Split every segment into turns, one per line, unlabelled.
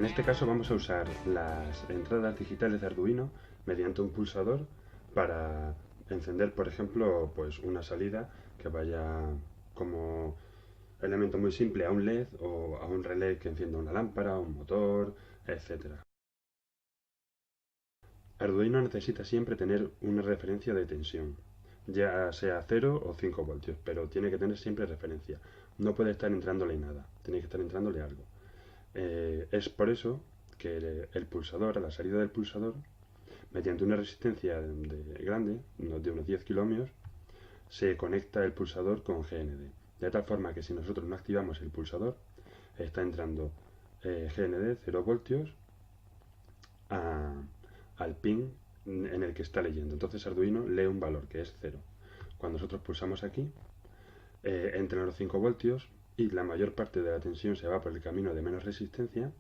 En este caso vamos a usar las entradas digitales de Arduino mediante un pulsador para encender, por ejemplo, pues una salida que vaya como elemento muy simple a un LED o a un relé que encienda una lámpara, un motor, etcétera. Arduino necesita siempre tener una referencia de tensión, ya sea 0 o 5 voltios, pero tiene que tener siempre referencia. No puede estar entrándole nada, tiene que estar entrándole algo. Es por eso que el pulsador, a la salida del pulsador, mediante una resistencia grande, de unos 10 kiloohmios, se conecta el pulsador con GND. De tal forma que si nosotros no activamos el pulsador, está entrando GND 0 voltios a, al pin en el que está leyendo. Entonces Arduino lee un valor que es 0. Cuando nosotros pulsamos aquí, entran los 5 voltios y la mayor parte de la tensión se va por el camino de menos resistencia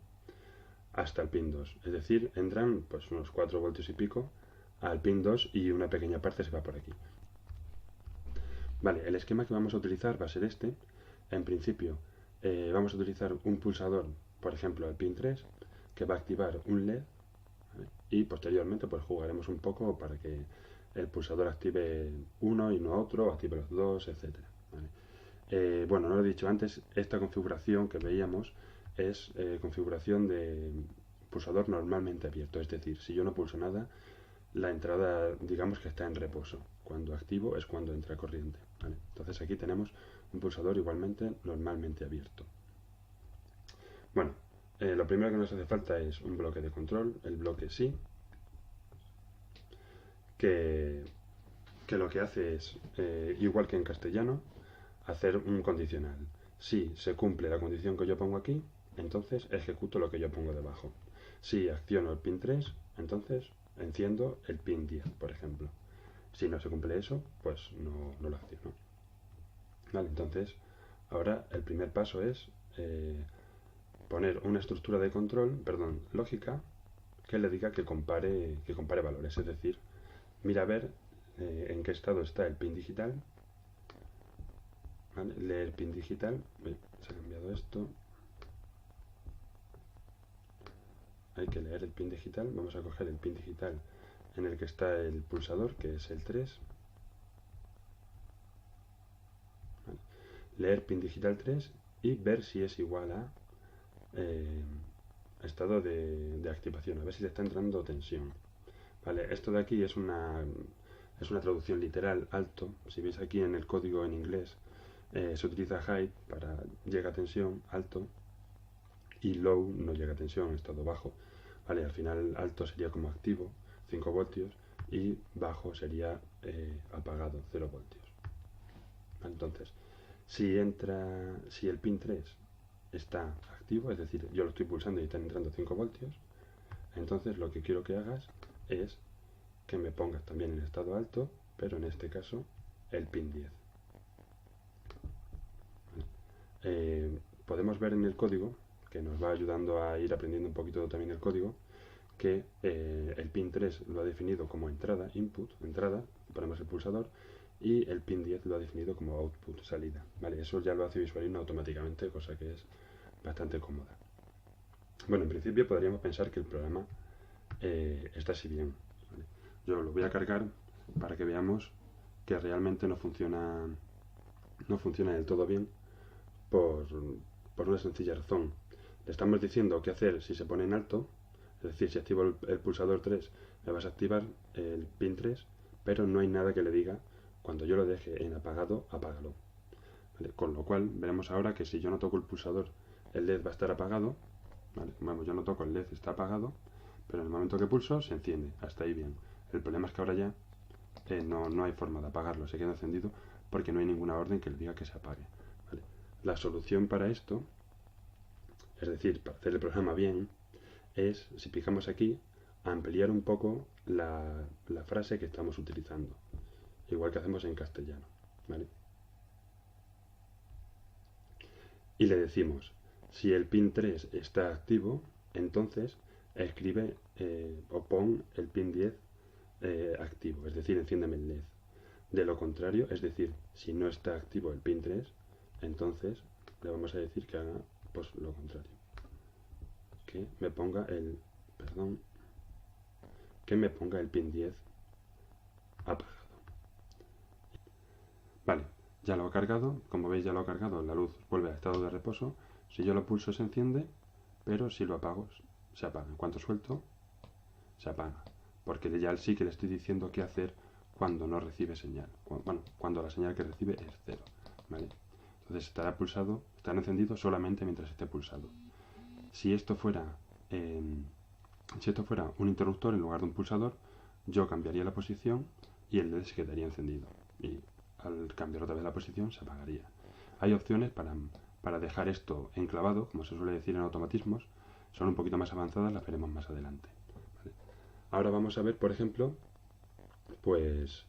hasta el pin 2. Es decir, entran pues unos 4 voltios y pico al pin 2 y una pequeña parte se va por aquí. Vale, el esquema que vamos a utilizar va a ser este. En principio, vamos a utilizar un pulsador, por ejemplo, el pin 3, que va a activar un LED, ¿vale? Y posteriormente pues jugaremos un poco para que el pulsador active uno y no otro, active los dos, etc. ¿Vale? Bueno, no lo he dicho antes, esta configuración que veíamos es configuración de pulsador normalmente abierto, es decir, si yo no pulso nada, la entrada digamos que está en reposo. Cuando activo es cuando entra corriente. ¿Vale? Entonces aquí tenemos un pulsador igualmente normalmente abierto. Bueno, lo primero que nos hace falta es un bloque de control, el bloque sí, que, que lo que hace es, igual que en castellano, hacer un condicional. Si se cumple la condición que yo pongo aquí, entonces ejecuto lo que yo pongo debajo. Si acciono el pin 3, entonces enciendo el pin 10, por ejemplo. Si no se cumple eso, pues no lo acciono. Vale, entonces, ahora el primer paso es poner una estructura de control, perdón, lógica, que le diga que compare valores. Es decir, mira a ver en qué estado está el pin digital. ¿Vale? Leer pin digital. Uy, se ha cambiado esto. Hay que leer el pin digital. Vamos a coger el pin digital en el que está el pulsador, que es el 3. ¿Vale? Leer pin digital 3 y ver si es igual a estado de activación, a ver si le está entrando tensión. Vale, esto de aquí es una traducción literal, alto. Si veis aquí en el código en inglés, se utiliza high para llega a tensión, alto, y low no llega a tensión, estado bajo. Vale, al final alto sería como activo, 5 voltios, y bajo sería apagado, 0 voltios. Entonces, si el pin 3 está activo, es decir, yo lo estoy pulsando y están entrando 5 voltios, entonces lo que quiero que hagas es que me pongas también en estado alto, pero en este caso el pin 10. Podemos ver en el código, que nos va ayudando a ir aprendiendo un poquito también el código, que el pin 3 lo ha definido como entrada, input, entrada, ponemos el pulsador, y el pin 10 lo ha definido como output, salida. Vale, eso ya lo hace Visualino automáticamente, cosa que es bastante cómoda. Bueno, en principio podríamos pensar que el programa está así bien. ¿Vale? Yo lo voy a cargar para que veamos que realmente no funciona del todo bien por, por una sencilla razón. Le estamos diciendo qué hacer si se pone en alto, es decir, si activo el pulsador 3, me vas a activar el pin 3, pero no hay nada que le diga cuando yo lo deje en apagado, apágalo. ¿Vale? Con lo cual, veremos ahora que si yo no toco el pulsador, el LED va a estar apagado. ¿Vale? Vamos, yo no toco, el LED está apagado, pero en el momento que pulso se enciende. Hasta ahí bien. El problema es que ahora ya no hay forma de apagarlo, se queda encendido porque no hay ninguna orden que le diga que se apague. ¿Vale? La solución para esto, es decir, para hacer el programa bien, es, si picamos aquí, ampliar un poco la frase que estamos utilizando, igual que hacemos en castellano. ¿Vale? Y le decimos, si el pin 3 está activo, entonces escribe o pon el pin 10 activo, es decir, enciéndeme el LED. De lo contrario, es decir, si no está activo el pin 3, entonces le vamos a decir que haga pues, lo contrario, que me ponga el, perdón, que me ponga el pin 10 apagado. Vale, ya lo ha cargado, como veis ya lo ha cargado, la luz vuelve a estado de reposo. Si yo lo pulso se enciende, pero si lo apago se apaga. En cuanto suelto, se apaga, porque ya sí que le estoy diciendo qué hacer cuando no recibe señal. Bueno, cuando la señal que recibe es 0, ¿vale? Entonces estará encendido solamente mientras esté pulsado. Si esto fuera un interruptor en lugar de un pulsador, yo cambiaría la posición y el LED se quedaría encendido. Y al cambiar otra vez la posición se apagaría. Hay opciones para dejar esto enclavado, como se suele decir en automatismos. Son un poquito más avanzadas, las veremos más adelante. ¿Vale? Ahora vamos a ver, por ejemplo, pues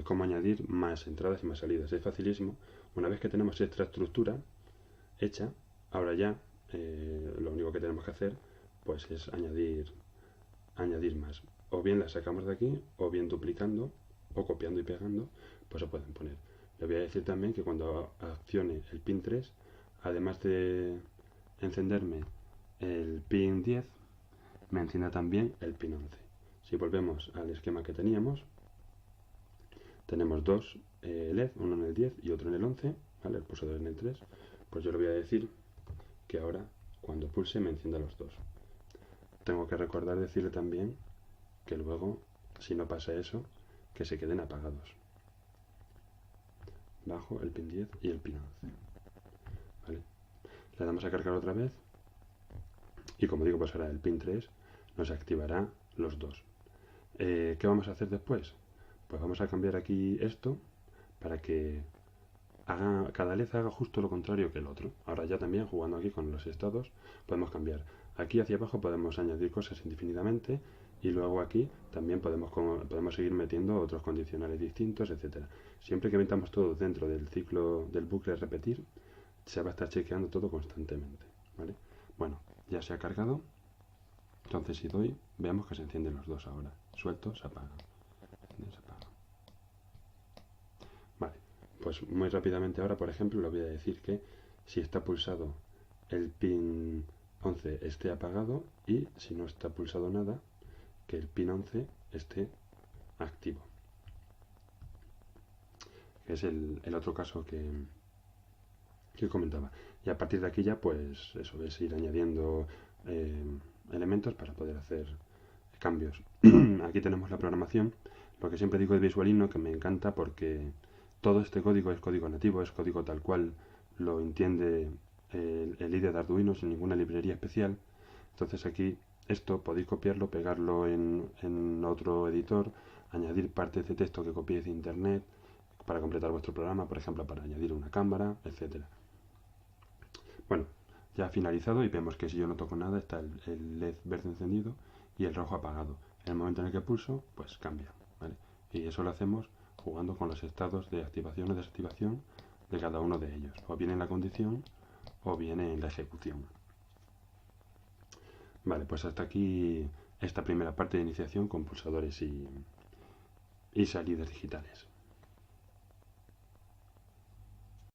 cómo añadir más entradas y más salidas. Es facilísimo. Una vez que tenemos esta estructura hecha, ahora ya lo único que tenemos que hacer pues es añadir más. O bien las sacamos de aquí, o bien duplicando, o copiando y pegando, pues se pueden poner. Le voy a decir también que cuando accione el pin 3, además de encenderme el pin 10, me encienda también el pin 11. Si volvemos al esquema que teníamos, tenemos dos LED, uno en el 10 y otro en el 11, ¿vale? El pulsador en el 3. Pues yo le voy a decir que ahora, cuando pulse, me encienda los dos. Tengo que recordar decirle también que luego, si no pasa eso, que se queden apagados. Bajo el pin 10 y el pin 11. ¿Vale? Le damos a cargar otra vez. Y como digo, pues ahora el pin 3 nos activará los dos. ¿Qué vamos a hacer después? Pues vamos a cambiar aquí esto para que cada LED haga justo lo contrario que el otro. Ahora ya también, jugando aquí con los estados, podemos cambiar. Aquí hacia abajo podemos añadir cosas indefinidamente y luego aquí también podemos seguir metiendo otros condicionales distintos, etcétera. Siempre que metamos todo dentro del ciclo del bucle repetir, se va a estar chequeando todo constantemente, ¿vale? Bueno, ya se ha cargado. Entonces si doy, veamos que se encienden los dos ahora. Suelto, se apaga. Se apaga. Vale, pues muy rápidamente ahora, por ejemplo, le voy a decir que si está pulsado el pin 11 esté apagado y si no está pulsado nada, que el pin 11 esté activo. Que es el otro caso que comentaba. Y a partir de aquí ya, pues eso es ir añadiendo elementos para poder hacer cambios. Aquí tenemos la programación. Lo que siempre digo de Visualino, que me encanta porque todo este código es código nativo, es código tal cual lo entiende el IDE de Arduino sin ninguna librería especial. Entonces aquí esto podéis copiarlo, pegarlo en otro editor, añadir partes de texto que copiéis de internet para completar vuestro programa, por ejemplo, para añadir una cámara, etcétera. Bueno, ya ha finalizado y vemos que si yo no toco nada está el LED verde encendido y el rojo apagado. En el momento en el que pulso, pues cambia, ¿vale? Y eso lo hacemos jugando con los estados de activación o desactivación de cada uno de ellos, o bien en la condición o bien en la ejecución. Vale, pues hasta aquí esta primera parte de iniciación con pulsadores y salidas digitales.